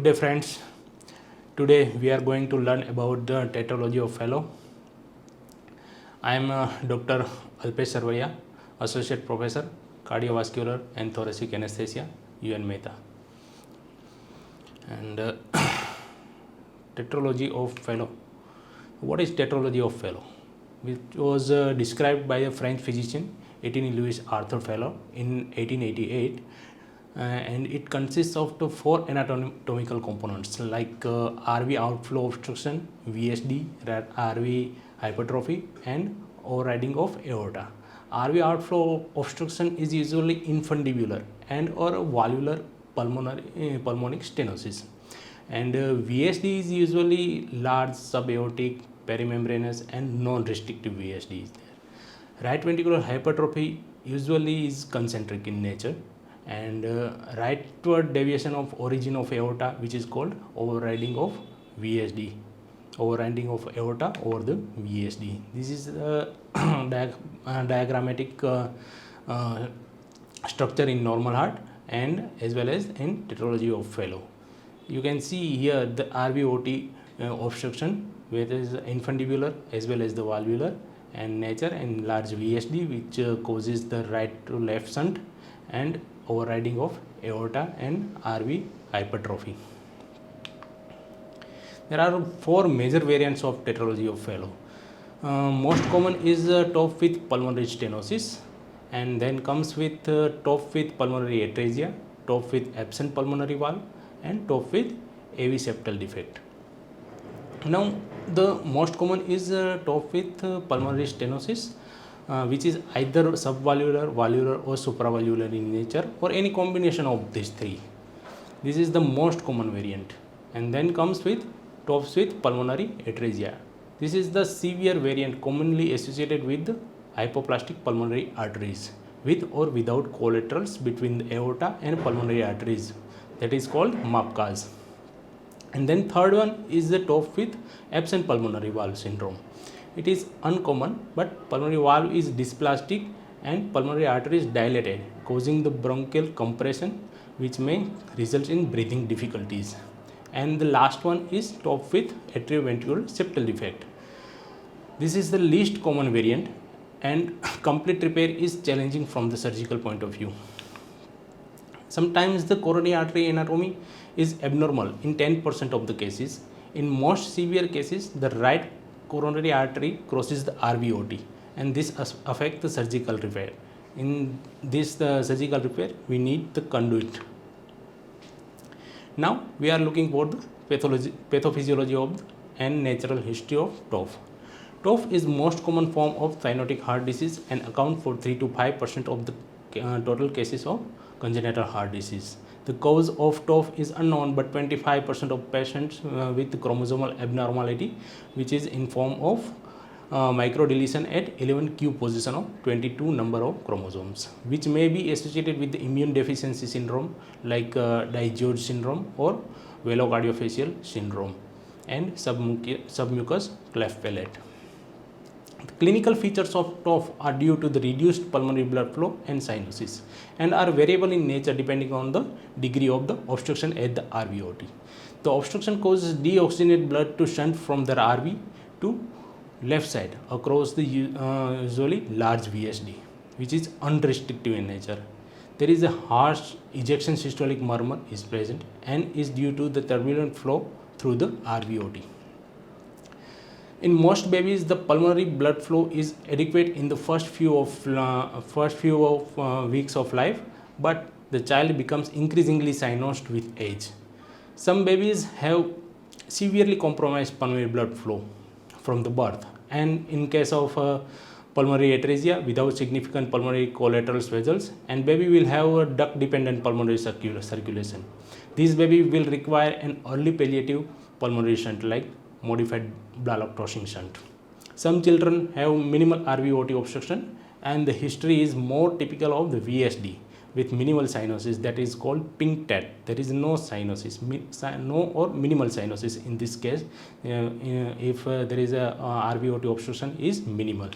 Good day friends. Today we are going to learn about the Tetralogy of Fallot. I am Dr. Alpesh Sarvaiya, Associate Professor, Cardiovascular and Thoracic Anesthesia, Unmicrc. And Tetralogy of Fallot. What is Tetralogy of Fallot? Which was described by a French physician, Louis Arthur Fallot, in 1888. And it consists of the four anatomical components like RV outflow obstruction, VSD, RV hypertrophy, and overriding of aorta. RV outflow obstruction is usually infundibular and or valvular pulmonic stenosis, and VSD is usually large subaortic, perimembranous, and non-restrictive VSD is there. Right ventricular hypertrophy usually is concentric in nature, and rightward deviation of origin of aorta, which is called overriding of VSD, overriding of aorta over the VSD. This is the diagrammatic structure in normal heart and as well as in Tetralogy of Fallot. You can see here the RVOT obstruction, whether it is infundibular as well as the valvular and nature, and large VSD which causes the right to left shunt and overriding of aorta and RV hypertrophy. There are four major variants of Tetralogy of Fallot. Most common is top with pulmonary stenosis, and then comes with top with pulmonary atresia, top with absent pulmonary valve, and top with AV septal defect. Now the most common is top with pulmonary stenosis, which is either subvalvular, valvular, or supravalvular in nature, or any combination of these three. This is the most common variant. And then comes with tops with pulmonary atresia. This is the severe variant commonly associated with hypoplastic pulmonary arteries with or without collaterals between the aorta and pulmonary arteries. That is called MAPCAS. And then third one is the top with absent pulmonary valve syndrome. It is uncommon, but pulmonary valve is dysplastic and pulmonary artery is dilated, causing the bronchial compression, which may result in breathing difficulties. And the last one is top with atrioventricular septal defect. This is the least common variant, and complete repair is challenging from the surgical point of view. Sometimes the coronary artery anatomy is abnormal in 10% of the cases. In most severe cases, the right coronary artery crosses the RVOT, and this affects the surgical repair. In this surgical repair, we need the conduit. Now we are looking for the pathophysiology of and natural history of TOF. TOF is most common form of cyanotic heart disease and account for 3 to 5% of the total cases of congenital heart disease. The cause of TOF is unknown, but 25% of patients with chromosomal abnormality, which is in form of microdeletion at 11q position of 22 number of chromosomes, which may be associated with the immune deficiency syndrome like Discharge syndrome or velocardiofacial syndrome and submucous cleft palate. The clinical features of TOF are due to the reduced pulmonary blood flow and cyanosis, and are variable in nature depending on the degree of the obstruction at the RVOT. The obstruction causes deoxygenated blood to shunt from the RV to left side across the usually large VSD, which is unrestrictive in nature. There is a harsh ejection systolic murmur is present and is due to the turbulent flow through the RVOT. In most babies, the pulmonary blood flow is adequate in the first few weeks of life, but the child becomes increasingly cyanosed with age. Some babies have severely compromised pulmonary blood flow from the birth, and in case of pulmonary atresia without significant pulmonary collateral vessels, and baby will have a duct-dependent pulmonary circulation. This baby will require an early palliative pulmonary shunt like modified Blalock-Tossing shunt. Some children have minimal RVOT obstruction, and the history is more typical of the VSD with minimal cyanosis, that is called pink tat. There is no cyanosis, no or minimal cyanosis in this case if there is a RVOT obstruction is minimal.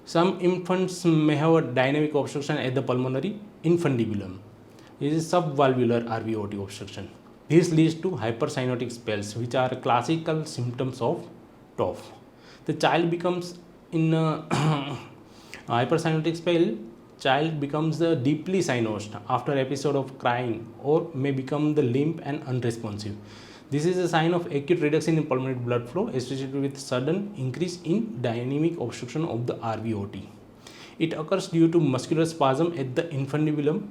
Some infants may have a dynamic obstruction at the pulmonary infundibulum. is subvalvular RVOT obstruction. This leads to hypercyanotic spells, which are classical symptoms of TOF. The child becomes in hypercyanotic spell. Child becomes deeply cyanosed after episode of crying, or may become the limp and unresponsive. This is a sign of acute reduction in pulmonary blood flow associated with sudden increase in dynamic obstruction of the RVOT. It occurs due to muscular spasm at the infundibulum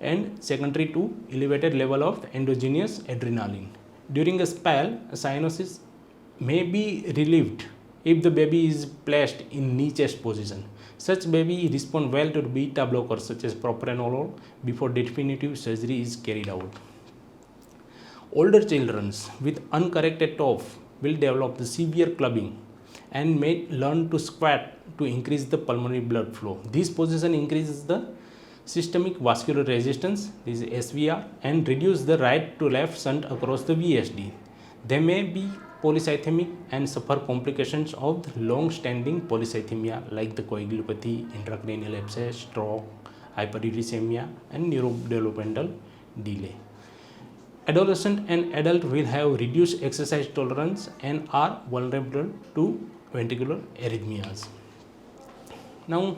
and secondary to elevated level of endogenous adrenaline. During a spell, cyanosis may be relieved if the baby is placed in knee chest position. Such baby respond well to beta blockers such as propranolol before definitive surgery is carried out. Older children with uncorrected TOF will develop the severe clubbing and may learn to squat to increase the pulmonary blood flow. This position increases the systemic vascular resistance, this is SVR, and reduce the right to left shunt across the VSD. They may be polycythemic and suffer complications of long-standing polycythemia like the coagulopathy, intracranial abscess, stroke, hyperuricemia, and neurodevelopmental delay. Adolescent and adult will have reduced exercise tolerance and are vulnerable to ventricular arrhythmias. Now,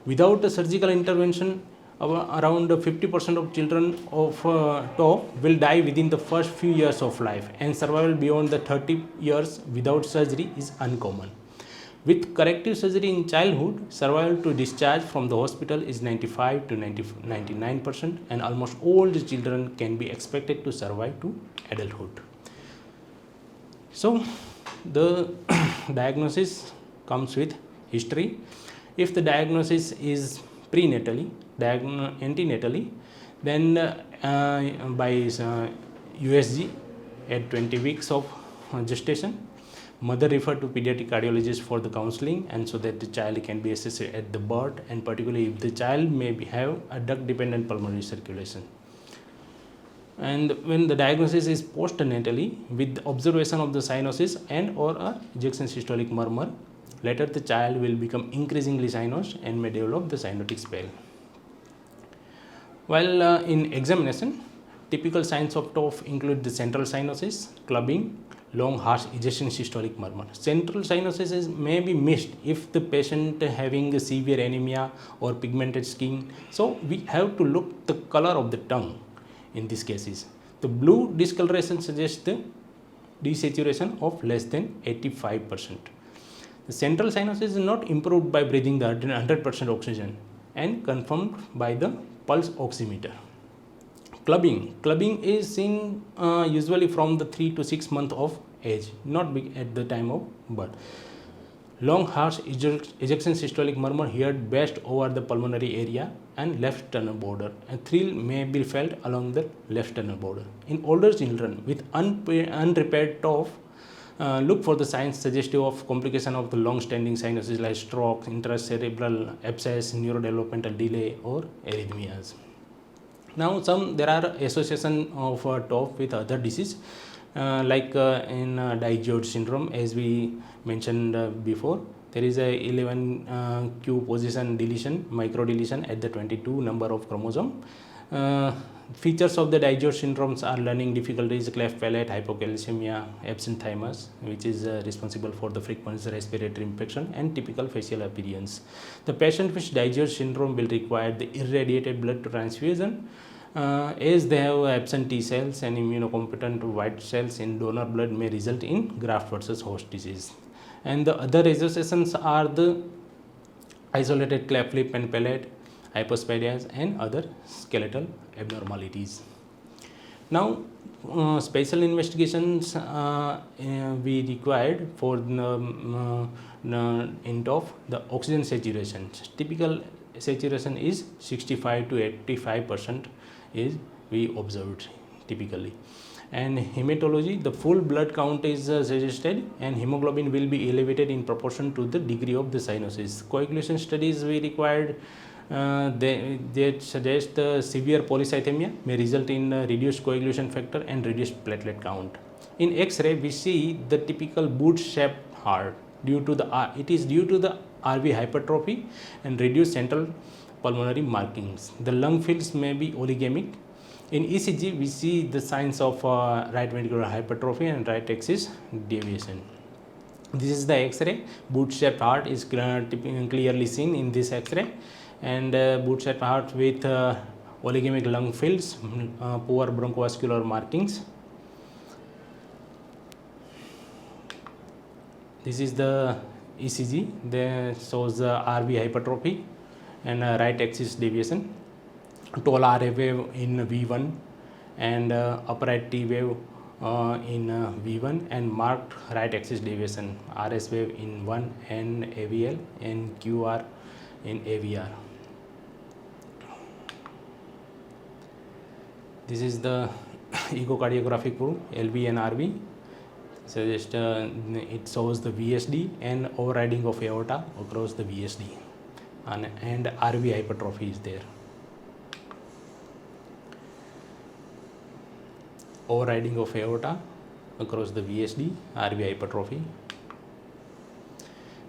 without a surgical intervention, around 50% of children of TOF will die within the first few years of life, and survival beyond the 30 years without surgery is uncommon. With corrective surgery in childhood, survival to discharge from the hospital is 95 to 99%, and almost all the children can be expected to survive to adulthood. So, the diagnosis comes with history. If the diagnosis is prenatally, antenatally, then by USG at 20 weeks of gestation, mother referred to pediatric cardiologist for the counseling, and so that the child can be assessed at the birth, and particularly if the child may have a duct dependent pulmonary circulation. And when the diagnosis is postnatally with observation of the cyanosis and or a ejection systolic murmur, later the child will become increasingly cyanosed and may develop the cyanotic spell. While in examination, typical signs of TOF include the central cyanosis, clubbing, long harsh ejection systolic murmur. Central cyanosis may be missed if the patient having a severe anemia or pigmented skin. So we have to look the color of the tongue in these cases. The blue discoloration suggests the desaturation of less than 85%. The central cyanosis is not improved by breathing the 100% oxygen and confirmed by the pulse oximeter. Clubbing is seen usually from the 3 to 6 months of age, not at the time of birth. Long harsh ejection systolic murmur heard best over the pulmonary area and left sternal border, and thrill may be felt along the left sternal border. In older children with unrepaired TOF, look for the signs suggestive of complication of the long-standing cyanosis like stroke, intracerebral abscess, neurodevelopmental delay, or arrhythmias. Now, there are association of TOF with other disease like in Discharge syndrome, as we mentioned before. There is a 11q position deletion, microdeletion at the 22 number of chromosome. Features of the Discharge syndromes are learning difficulties, cleft palate, hypocalcemia, absent thymus, which is responsible for the frequent respiratory infection, and typical facial appearance. The patient with Discharge syndrome will require the irradiated blood transfusion, as they have absent T cells and immunocompetent white cells in donor blood may result in graft versus host disease. And the other associations are the isolated cleft lip and palate, hypospadias, and other skeletal abnormalities. Now, special investigations we required for the end of the oxygen saturation. Typical saturation is 65 to 85% is we observed typically. And hematology, the full blood count is suggested, and hemoglobin will be elevated in proportion to the degree of the cyanosis. Coagulation studies we required, they suggest severe polycythemia may result in reduced coagulation factor and reduced platelet count. In X-ray, we see the typical boot-shaped heart due to the it is due to the RV hypertrophy and reduced central pulmonary markings. The lung fields may be oligamic, In ECG, we see the signs of right ventricular hypertrophy and right axis deviation. This is the X-ray. Boot-shaped heart is clearly seen in this X-ray, and boot-shaped heart with oligemic lung fields, poor bronchovascular markings. This is the ECG. There shows the RV hypertrophy and right axis deviation. Tall RA wave in V1 and upright T wave in V1, and marked right axis deviation, RS wave in 1 and AVL and QR in AVR. This is the echocardiographic proof, LV and RV. Suggest it shows the VSD and overriding of aorta across the VSD, and RV hypertrophy is there. Overriding of aorta across the VSD, RV hypertrophy.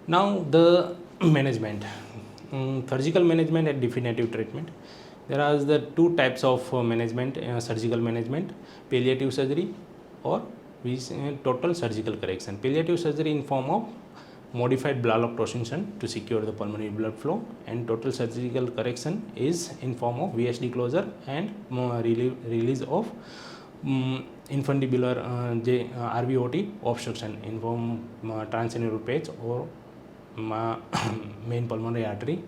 Now the management, surgical management and definitive treatment. There are the two types of management, surgical management: palliative surgery or total surgical correction. Palliative surgery in form of modified Blalock torsion shunt to secure the pulmonary blood flow, and total surgical correction is in form of VSD closure and release of infundibular RVOT obstruction in form transannular patch or main pulmonary artery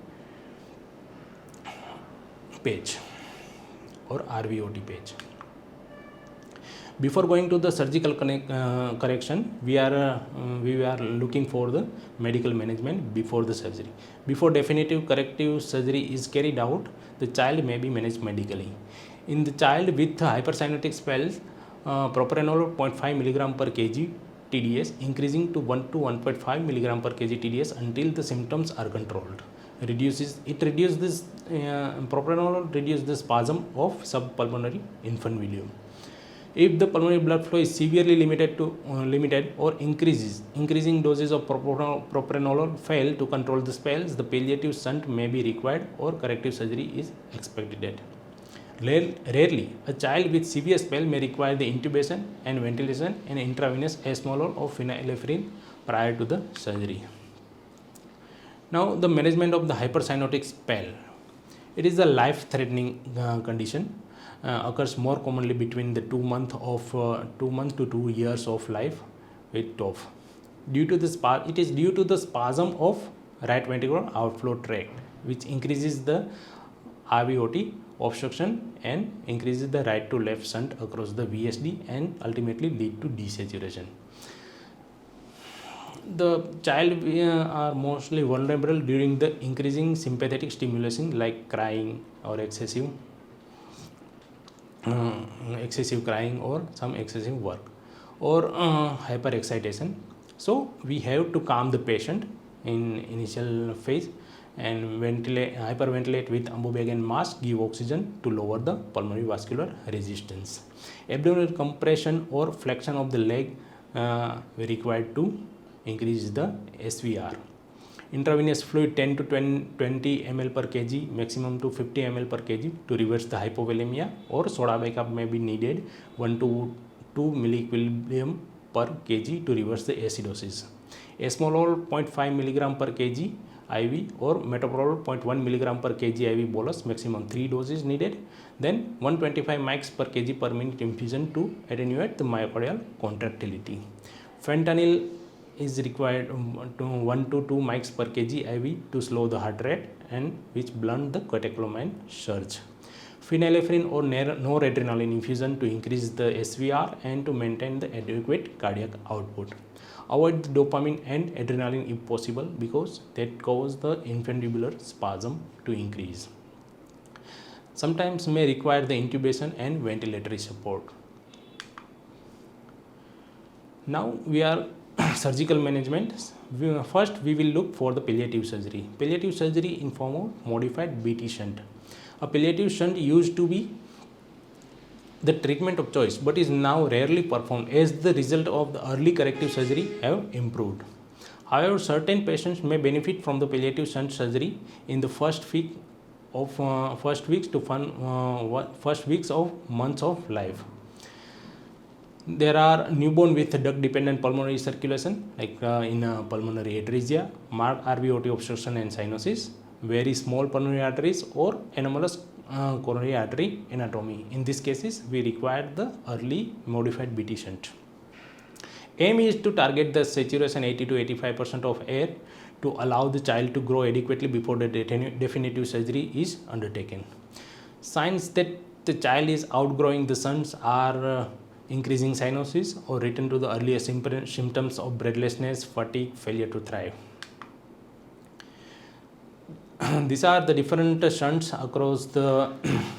patch or RVOT patch. Before going to the surgical correction, we are looking for the medical management before the surgery. Before definitive corrective surgery is carried out, the child may be managed medically. In the child with hypercyanotic spells, propranolol 0.5 mg per kg TDS increasing to 1 to 1.5 mg per kg TDS until the symptoms are controlled. Propranolol reduces the spasm of subpulmonary infundibulum. If the pulmonary blood flow is severely limited or increasing doses of propranolol fail to control the spells, the palliative shunt may be required or corrective surgery is expected. Rarely, a child with severe spell may require the intubation and ventilation and intravenous esmolol of phenylephrine prior to the surgery. Now, the management of the hypercyanotic spell. It is a life-threatening condition. Occurs more commonly between the 2 months to 2 years of life with TOF. It is due to the spasm of right ventricular outflow tract, which increases the RVOT obstruction and increases the right to left shunt across the VSD and ultimately lead to desaturation. The child are mostly vulnerable during the increasing sympathetic stimulation like crying or excessive crying or some excessive work or hyperexcitation. So we have to calm the patient in initial phase and hyperventilate with ambubag and mask, give oxygen to lower the pulmonary vascular resistance. Abdominal compression or flexion of the leg required to increase the SVR. Intravenous fluid 10 to 20 ml per kg, maximum to 50 ml per kg to reverse the hypovolemia, or soda backup may be needed 1 to 2 milliequilibrium per kg to reverse the acidosis. Esmolol 0.5 mg per kg IV or metoprolol 0.1 mg per kg IV bolus, maximum 3 doses needed. Then 125 mics per kg per minute infusion to attenuate the myocardial contractility. Fentanyl is required to 1 to 2 mics per kg IV to slow the heart rate and which blunt the catecholamine surge. Phenylephrine or noradrenaline infusion to increase the SVR and to maintain the adequate cardiac output. Avoid the dopamine and adrenaline if possible because that cause the infundibular spasm to increase. Sometimes may require the intubation and ventilatory support. Now we are surgical management. First we will look for the palliative surgery. Palliative surgery in form of modified BT shunt. A palliative shunt used to be the treatment of choice but is now rarely performed as the result of the early corrective surgery have improved. However, certain patients may benefit from the palliative shunt surgery in the first week of first weeks of months of life. There are newborn with duct-dependent pulmonary circulation, like in pulmonary atresia, marked RVOT obstruction and cyanosis, very small pulmonary arteries, or anomalous coronary artery anatomy. In these cases, we require the early modified BT shunt. Aim is to target the saturation 80 to 85% of air to allow the child to grow adequately before the definitive surgery is undertaken. Signs that the child is outgrowing the shunts are increasing cyanosis or return to the earlier symptoms of breathlessness, fatigue, failure to thrive. These are the different shunts across the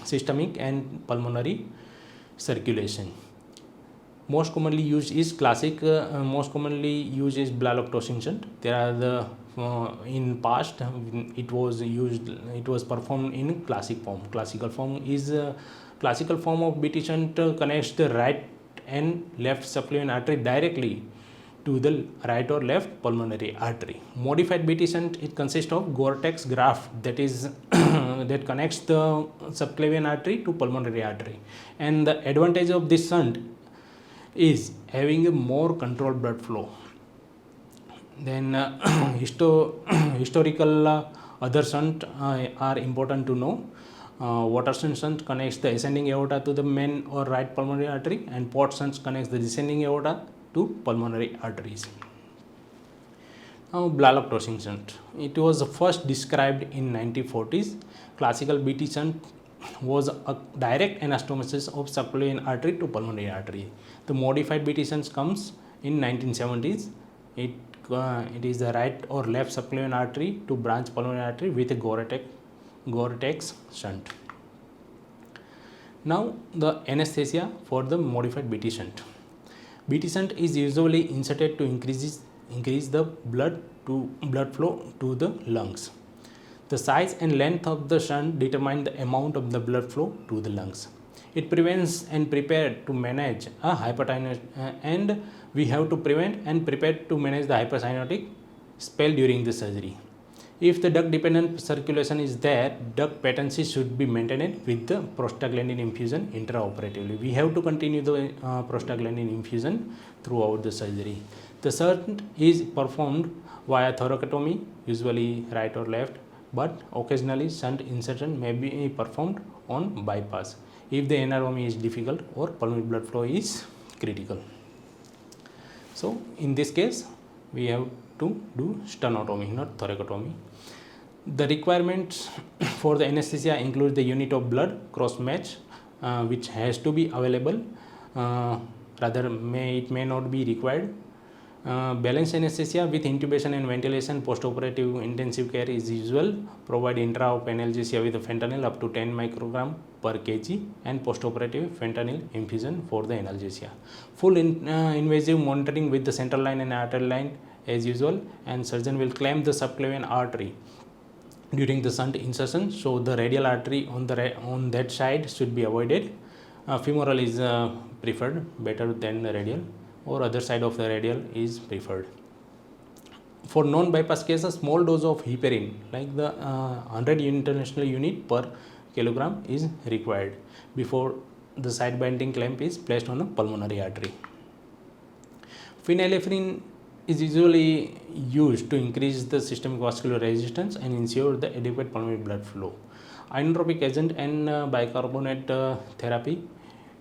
systemic and pulmonary circulation. Most commonly used is most commonly used is blaloctosin shunt. There are the in past it was performed in classical form of BT shunt connects the right and left subclavian artery directly to the right or left pulmonary artery. Modified BT shunt, it consists of Gore-Tex graft that is that connects the subclavian artery to pulmonary artery, and the advantage of this shunt is having a more controlled blood flow. Then historical other shunt are important to know. Watterson shunt connects the ascending aorta to the main or right pulmonary artery, and Port shunt connects the descending aorta to pulmonary arteries. Now, blaloctosin shunt. It was first described in 1940s. Classical BT shunt was a direct anastomosis of subclavian artery to pulmonary artery. The modified BT shunt comes in 1970s. It is the right or left subclavian artery to branch pulmonary artery with a Gore-Tex shunt. Now, the anesthesia for the modified BT shunt. BT shunt is usually inserted to increase the blood flow to the lungs. The size and length of the shunt determine the amount of the blood flow to the lungs. It prevents and prepare to manage a hypercyanotic, and we have to prevent and prepare to manage the hypercyanotic spell during the surgery. If the duct-dependent circulation is there, duct patency should be maintained with the prostaglandin infusion intraoperatively. We have to continue the prostaglandin infusion throughout the surgery. The shunt is performed via thoracotomy, usually right or left, but occasionally shunt insertion may be performed on bypass if the anatomy is difficult or pulmonary blood flow is critical. So, in this case, we have to do sternotomy, not thoracotomy. The requirements for the anesthesia include the unit of blood cross match, which has to be available. It may not be required. Balanced anesthesia with intubation and ventilation. Post-operative intensive care is usual. Provide intra-op analgesia with fentanyl up to 10 microgram per kg, and post-operative fentanyl infusion for the analgesia. Full invasive monitoring with the central line and arterial line as usual, and surgeon will clamp the subclavian artery during the shunt insertion, so the radial artery on that side should be avoided. Femoral is preferred better than the radial, or other side of the radial is preferred. For non-bypass cases, small dose of heparin like the 100 international unit per kilogram is required before the side binding clamp is placed on a pulmonary artery. Phenylephrine is usually used to increase the systemic vascular resistance and ensure the adequate pulmonary blood flow. Inotropic agent and bicarbonate therapy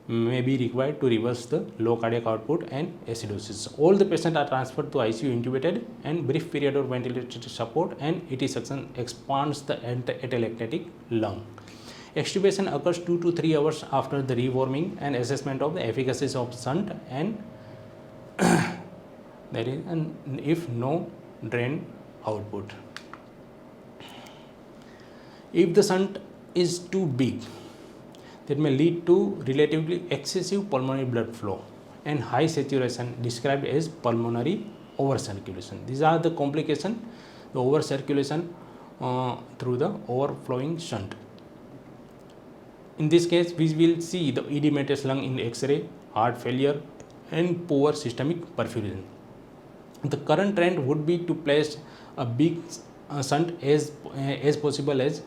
may be required to reverse the low cardiac output and acidosis. All the patients are transferred to ICU intubated, and brief period of ventilator support and ET suction expands the atelectatic lung. Extubation occurs 2 to 3 hours after the rewarming, and assessment of the efficacy of shunt, and there is if no drain output. If the shunt is too big, that may lead to relatively excessive pulmonary blood flow and high saturation, described as pulmonary overcirculation. These are the complications, the overcirculation through the overflowing shunt. In this case, we will see the edematous lung in X-ray, heart failure, and poor systemic perfusion. The current trend would be to place a big shunt as possible as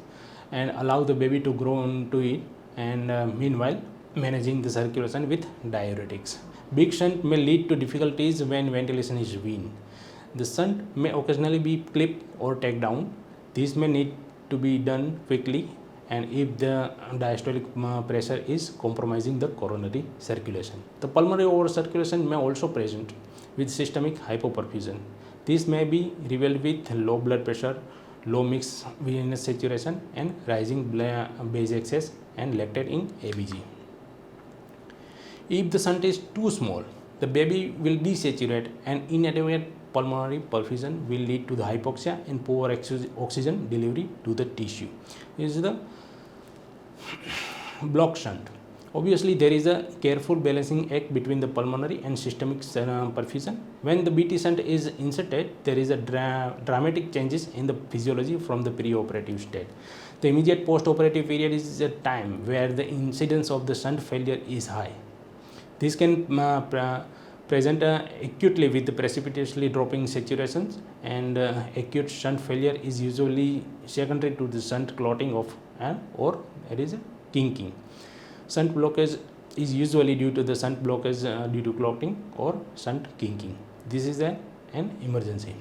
and allow the baby to grow into it, and meanwhile managing the circulation with diuretics. Big shunt may lead to difficulties when ventilation is weaned. The shunt may occasionally be clipped or taken down. This may need to be done quickly, and if the diastolic pressure is compromising the coronary circulation. The pulmonary overcirculation may also present with systemic hypoperfusion. This may be revealed with low blood pressure, low mixed venous saturation, and rising base excess and lactate in ABG. If the shunt is too small, the baby will desaturate, and inadequate pulmonary perfusion will lead to the hypoxia and poor oxygen delivery to the tissue. This is the block shunt. Obviously, there is a careful balancing act between the pulmonary and systemic perfusion. When the BT shunt is inserted, there is a dramatic changes in the physiology from the pre-operative state. The immediate post-operative period is a time where the incidence of the shunt failure is high. This can present acutely with the precipitously dropping saturations, and acute shunt failure is usually secondary to the shunt clotting or there is a kinking. Shunt blockage is usually due to the shunt blockage due to clotting or shunt kinking. This is an emergency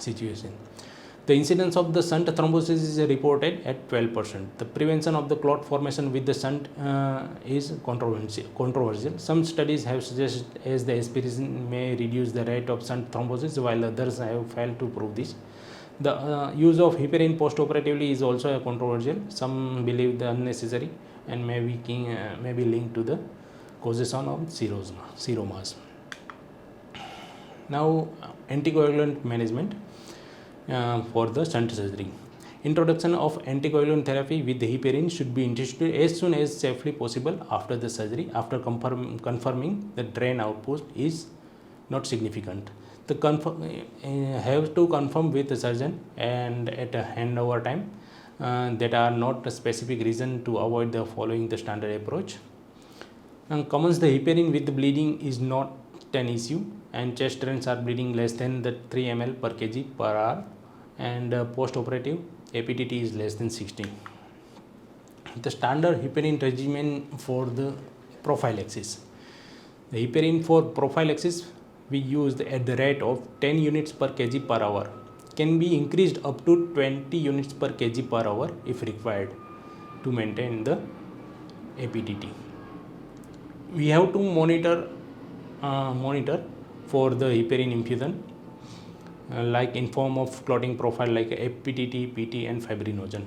situation. The incidence of the shunt thrombosis is reported at 12%. The prevention of the clot formation with the shunt is controversial. Some studies have suggested as the aspirin may reduce the rate of shunt thrombosis, while others have failed to prove this. The use of heparin post-operatively is also controversial. Some believe the unnecessary and may be linked to the causation of seromas. Now, anticoagulant management for the shunt surgery. Introduction of anticoagulant therapy with the heparin should be instituted as soon as safely possible after the surgery, after confirming the drain output is not significant. Have to confirm with the surgeon and at a handover time that are not a specific reason to avoid the following the standard approach. Commons the heparin with the bleeding is not an issue, and chest drains are bleeding less than the 3 ml per kg per hour, and post-operative APTT is less than 60. The standard heparin regimen for the prophylaxis. The heparin for prophylaxis we used at the rate of 10 units per kg per hour can be increased up to 20 units per kg per hour if required to maintain the APTT. We have to monitor for the heparin infusion like in form of clotting profile like APTT, PT and fibrinogen.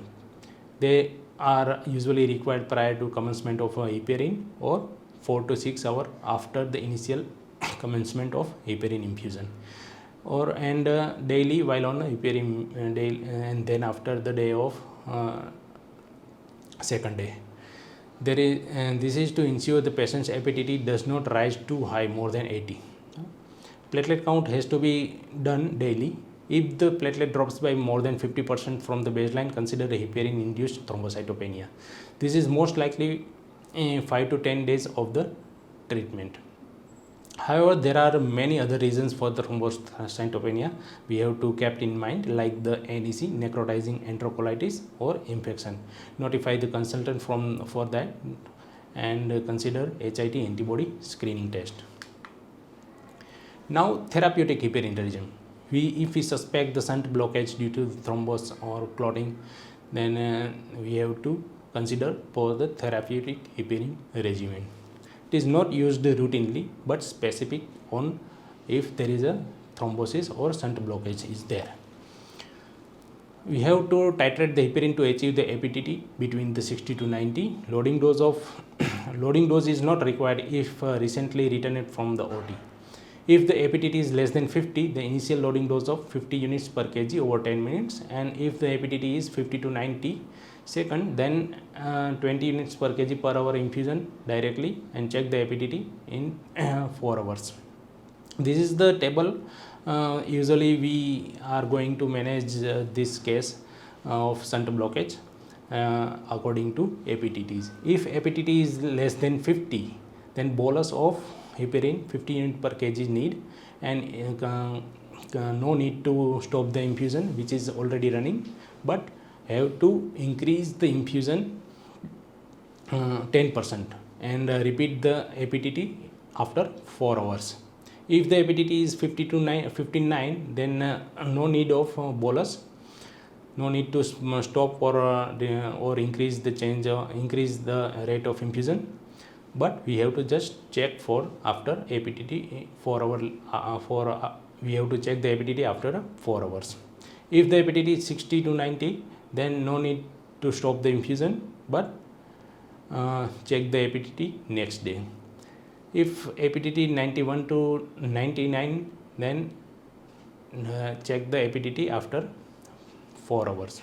They are usually required prior to commencement of heparin or 4 to 6 hours after the initial commencement of heparin infusion, and daily while on heparin and then after the day of second day. This is to ensure the patient's APTT does not rise too high, more than 80. Platelet count has to be done daily. If the platelet drops by more than 50% from the baseline, consider a heparin-induced thrombocytopenia. This is most likely 5 to 10 days of the treatment. However, there are many other reasons for the thrombocytopenia we have to keep in mind, like the NEC, necrotizing enterocolitis or infection. Notify the consultant for that, and consider HIT antibody screening test. Now, therapeutic heparin regimen. If we suspect the shunt blockage due to thrombus or clotting, then we have to consider for the therapeutic heparin regimen. It is not used routinely but specific on if there is a thrombosis or shunt blockage is there. We have to titrate the heparin to achieve the APTT between the 60 to 90. Loading dose is not required if recently returned from the OT. If the APTT is less than 50, the initial loading dose of 50 units per kg over 10 minutes, and if the APTT is 50 to 90 second, then 20 units per kg per hour infusion directly, and check the APTT in 4 hours. This is the table. Usually we are going to manage this case of shunt blockage according to APTTs. If APTT is less than 50, then bolus of heparin 50 units per kg is need, and no need to stop the infusion which is already running, but have to increase the infusion 10% and repeat the APTT after 4 hours. If the APTT is 59, then no need of bolus, no need to stop or increase the rate of infusion, but we have to just check for after APTT 4 hour. We have to check the APTT after 4 hours. If the APTT is 60 to 90, then no need to stop the infusion, but check the APTT next day. If APTT 91 to 99, then check the APTT after 4 hours.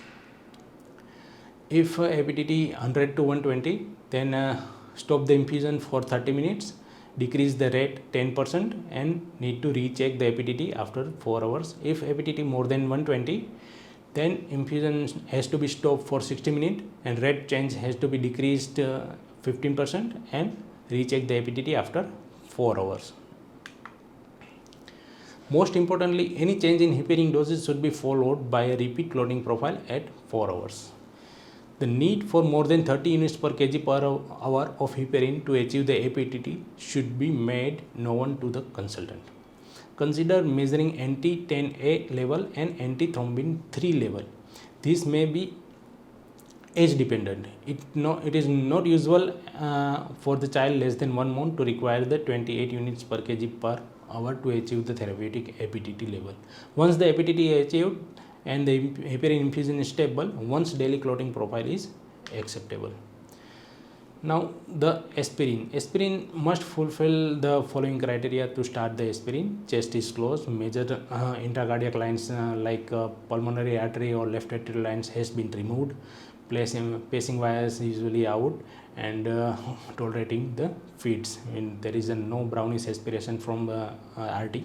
If APTT 100 to 120, then stop the infusion for 30 minutes, decrease the rate 10% and need to recheck the APTT after 4 hours. If APTT more than 120, then infusion has to be stopped for 60 minutes and rate change has to be decreased 15% and recheck the APTT after 4 hours. Most importantly, any change in heparin doses should be followed by a repeat loading profile at 4 hours. The need for more than 30 units per kg per hour of heparin to achieve the APTT should be made known to the consultant. Consider measuring anti-10A level and antithrombin 3 level. This may be age dependent. It is not usual for the child less than 1 month to require the 28 units per kg per hour to achieve the therapeutic APTT level. Once the APTT is achieved and the heparin infusion is stable, once daily clotting profile is acceptable. Now the aspirin must fulfill the following criteria to start the aspirin. Chest is closed, major intracardiac lines like pulmonary artery or left atrial lines has been removed, pacing wires usually out, and tolerating the feeds. There is no brownish aspiration from RT.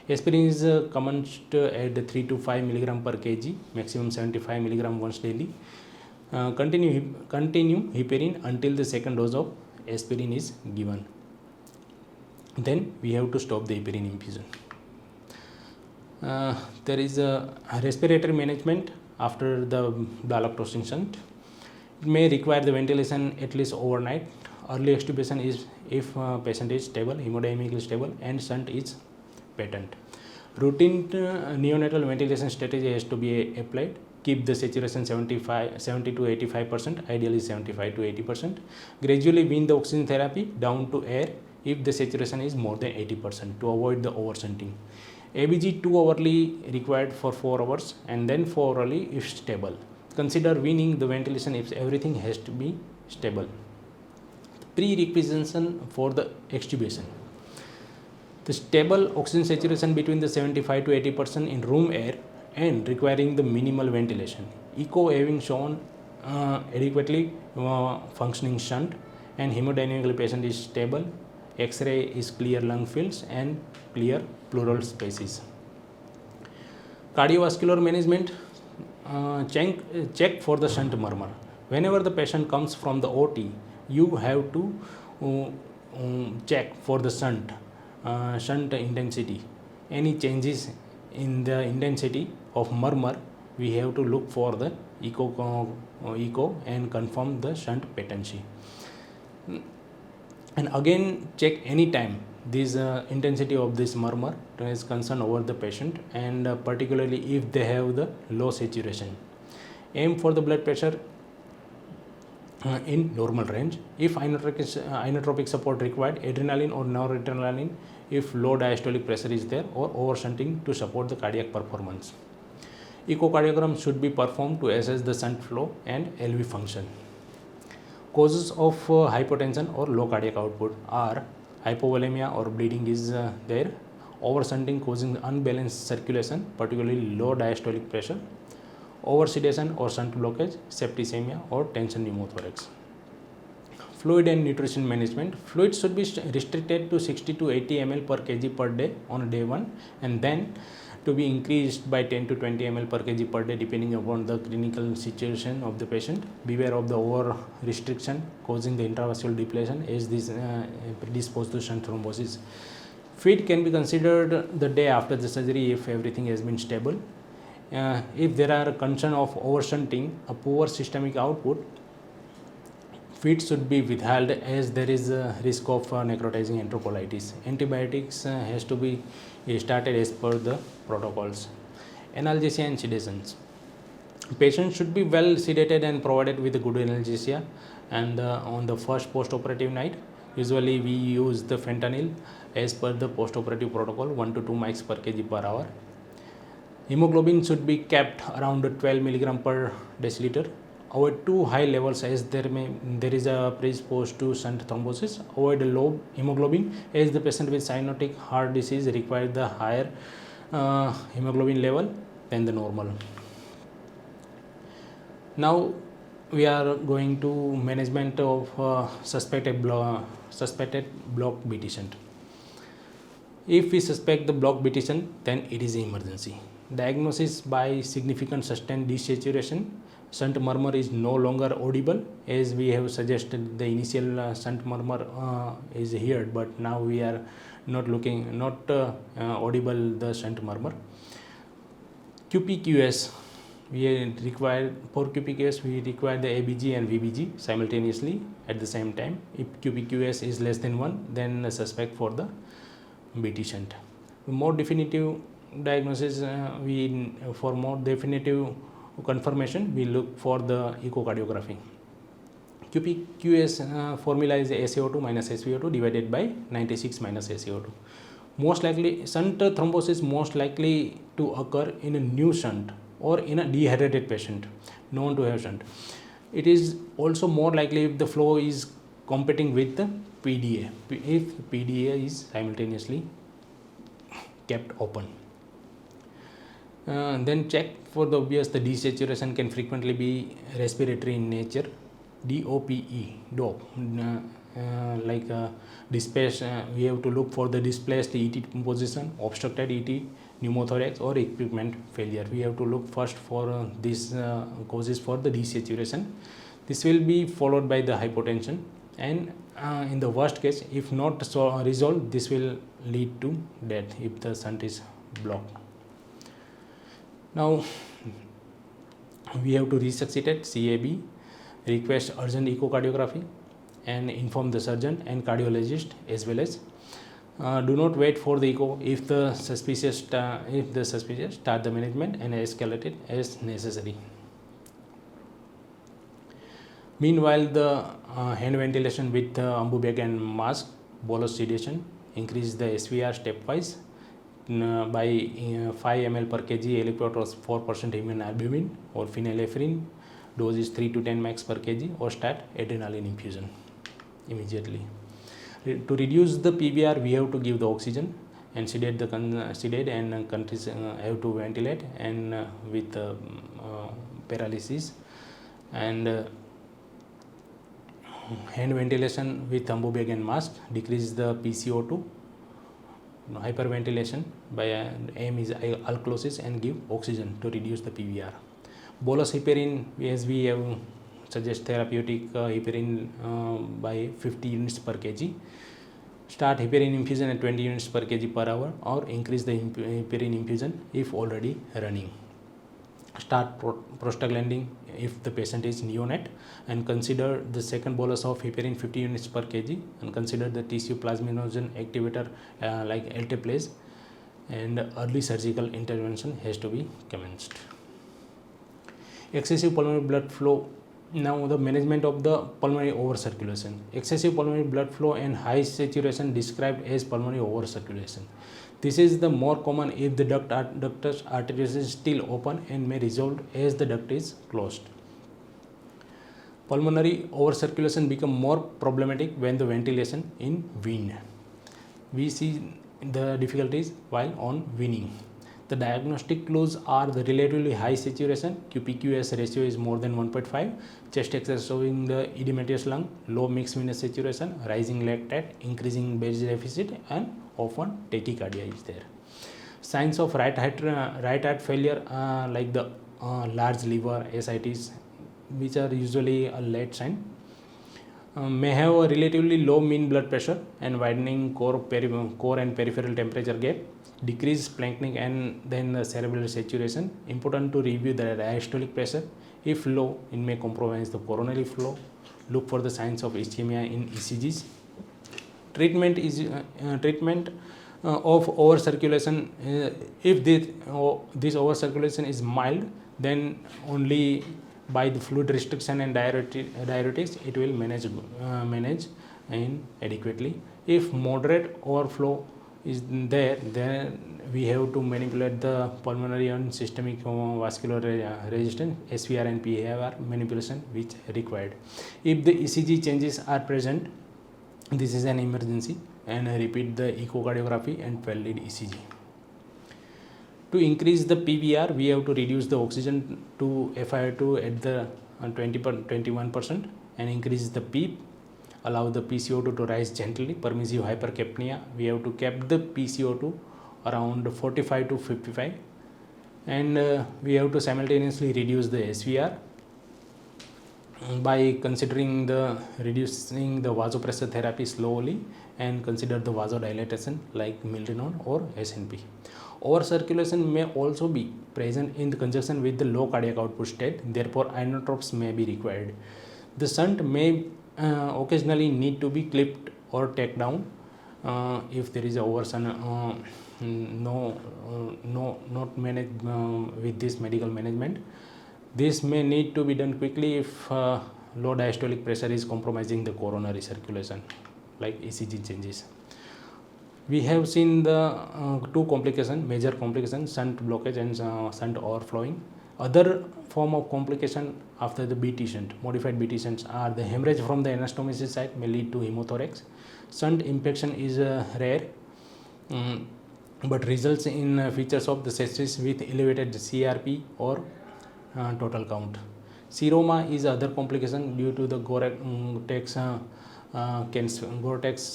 Aspirin is commenced at 3 to 5 mg per kg, maximum 75 mg once daily. Continue heparin until the second dose of aspirin is given. Then we have to stop the heparin infusion. There is a respiratory management after the dalactocin shunt. It may require the ventilation at least overnight. Early extubation is if patient is stable, hemodynamically stable, and shunt is patent. Routine neonatal ventilation strategy has to be applied. Keep the saturation 70 to 85%, ideally 75 to 80%. Gradually wean the oxygen therapy down to air if the saturation is more than 80% to avoid the overshunting. ABG 2 hourly required for 4 hours and then 4 hourly if stable. Consider weaning the ventilation if everything has to be stable. Prerequisition for the extubation. The stable oxygen saturation between the 75 to 80% in room air and requiring the minimal ventilation. Echo having shown adequately functioning shunt and hemodynamically patient is stable. X-ray is clear lung fields and clear pleural spaces. Cardiovascular management, check for the shunt murmur. Whenever the patient comes from the OT, you have to check for the shunt intensity. Any changes in the intensity of murmur, we have to look for the echo and confirm the shunt patency. And again check any time this intensity of this murmur is concerned over the patient, and particularly if they have the low saturation. Aim for the blood pressure in normal range. If inotropic support required, adrenaline or noradrenaline if low diastolic pressure is there, or overshunting to support the cardiac performance. Echocardiogram should be performed to assess the shunt flow and LV function. Causes of hypotension or low cardiac output are hypovolemia or bleeding is there, overshunting causing unbalanced circulation, particularly low diastolic pressure, oversedation or shunt blockage, septicemia or tension pneumothorax. Fluid and nutrition management. Fluid should be restricted to 60 to 80 ml per kg per day on day 1, and then to be increased by 10 to 20 ml per kg per day depending upon the clinical situation of the patient. Beware of the over restriction causing the intravascular depletion as this predisposed to shunt thrombosis. Feed can be considered the day after the surgery if everything has been stable. If there are concern of overshunting, a poor systemic output, feed should be withheld as there is a risk of necrotizing enterocolitis. Antibiotics has to be started as per the protocols. Analgesia and sedations. Patients should be well sedated and provided with good analgesia, and on the first post-operative night, usually we use the fentanyl as per the post-operative protocol, 1 to 2 mics per kg per hour. Hemoglobin should be kept around 12 milligram per deciliter. Avoid too high levels as there is a predisposed to shunt thrombosis. Avoid low hemoglobin as the patient with cyanotic heart disease requires the higher hemoglobin level than the normal. Now we are going to management of suspected block BT shunt. If we suspect the block BT shunt, then it is an emergency. Diagnosis by significant sustained desaturation. Shunt murmur is no longer audible, as we have suggested the initial shunt murmur is heard, but now we are not audible the shunt murmur. QPQS, for QPQS we require the ABG and VBG simultaneously at the same time. If QPQS is less than 1, then suspect for the BT shunt. More definitive diagnosis, for more definitive confirmation, we look for the echocardiography. QPQS formula is SaO2 minus SpO2 divided by 96 minus SaO2. Most likely, shunt thrombosis most likely to occur in a new shunt or in a dehydrated patient known to have shunt. It is also more likely if the flow is competing with the PDA, if PDA is simultaneously kept open. Then check for the obvious. The desaturation can frequently be respiratory in nature. DOPE, displaced, we have to look for the displaced ET position, obstructed ET, pneumothorax or equipment failure. We have to look first for these causes for the desaturation. This will be followed by the hypotension, and in the worst case, if not resolved, this will lead to death if the shunt is blocked. Now we have to resuscitate CAB, request urgent echocardiography, and inform the surgeon and cardiologist as well as. Do not wait for the echo. If the suspicious start the management and escalate it as necessary. Meanwhile, the hand ventilation with ambu bag and mask, bolus sedation, increase the SVR stepwise by 5 ml per kg aliquot or 4% human albumin or phenylephrine. Dose is 3 to 10 max per kg, or start adrenaline infusion immediately. To reduce the PVR, we have to give the oxygen and sedate and countries have to ventilate and with paralysis, and hand ventilation with ambu bag and mask decrease the PCO2. Hyperventilation by aim is alkalosis and give oxygen to reduce the PVR. Bolus heparin, as we have suggest therapeutic heparin by 50 units per kg. Start heparin infusion at 20 units per kg per hour, or increase the heparin infusion if already running. Start prostaglandin if the patient is neonate, and consider the second bolus of heparin 50 units per kg, and consider the tissue plasminogen activator like alteplase, and early surgical intervention has to be commenced. Excessive pulmonary blood flow. Now the management of the pulmonary overcirculation. Excessive pulmonary blood flow and high saturation described as pulmonary overcirculation. This is the more common if the ductus arteriosus is still open and may resolve as the duct is closed. Pulmonary overcirculation become more problematic when the ventilation in wind. We see the difficulties while on weaning. The diagnostic clues are the relatively high saturation, QPQS ratio is more than 1.5, chest X-ray showing the edematous lung, low mixed venous saturation, rising lactate, increasing base deficit, and often tachycardia is there. Signs of right heart failure like the large liver, ascites, which are usually a late sign. May have a relatively low mean blood pressure and widening core and peripheral temperature gap. decrease splanchnic and then the cerebral saturation. Important to review the diastolic pressure. If low, it may compromise the coronary flow. Look for the signs of ischemia in ECGs. Treatment of over circulation. If this over circulation is mild, then only by the fluid restriction and diuretics it will manage in adequately. If moderate overflow is there, then we have to manipulate the pulmonary and systemic vascular resistance, SVR and PAR manipulation which required. If the ECG changes are present, this is an emergency, and repeat the echocardiography and 12-lead ECG. To increase the PVR, we have to reduce the oxygen to FiO2 at the 21% and increase the PEEP. Allow the PCO2 to rise gently. Permissive hypercapnia, we have to cap the PCO2 around 45 to 55, and we have to simultaneously reduce the SVR by considering the reducing the vasopressor therapy slowly, and consider the vasodilatation like milrinone or SNP. Over circulation may also be present in conjunction with the low cardiac output state, therefore inotropes may be required. The shunt may occasionally need to be clipped or taken down if there is a not managed with this medical management. This may need to be done quickly if low diastolic pressure is compromising the coronary circulation, like ECG changes. We have seen the two complications, major complications, shunt blockage and shunt overflowing. Other form of complication after the BT shunt, modified BT shunts, are the hemorrhage from the anastomosis site may lead to hemothorax. Shunt infection is rare, but results in features of the sepsis with elevated CRP or total count. Seroma is other complication due to the Gore-Tex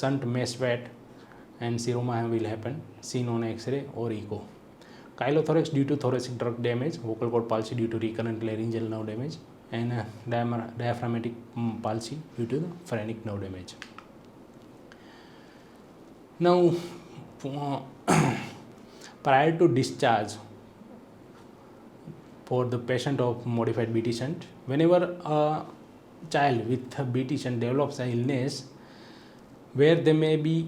shunt mesh vat, and seroma will happen seen on X-ray or echo. Chylothorax due to thoracic duct damage, vocal cord palsy due to recurrent laryngeal nerve damage, and diaphragmatic palsy due to the phrenic nerve damage. Now, prior to discharge for the patient of modified BT shunt, whenever a child with a BT shunt develops an illness where they may be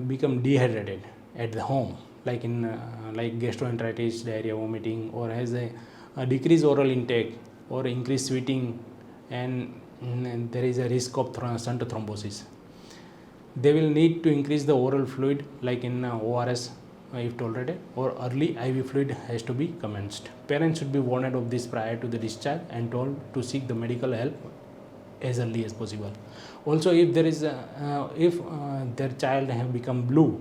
become dehydrated at the home, like in like gastroenteritis, diarrhea, vomiting, or has a decreased oral intake or increased sweating, and there is a risk of shunt thrombosis, they will need to increase the oral fluid like in ORS if tolerated, or early IV fluid has to be commenced. Parents should be warned of this prior to the discharge and told to seek the medical help as early as possible. Also, if there is if their child have become blue,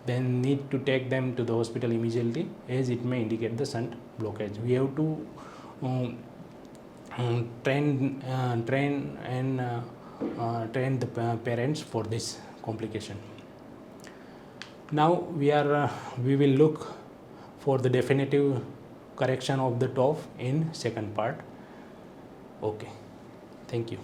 then need to take them to the hospital immediately, as it may indicate the shunt blockage. We have to train the parents for this complication. Now we will look for the definitive correction of the TOF in second part. Okay, thank you.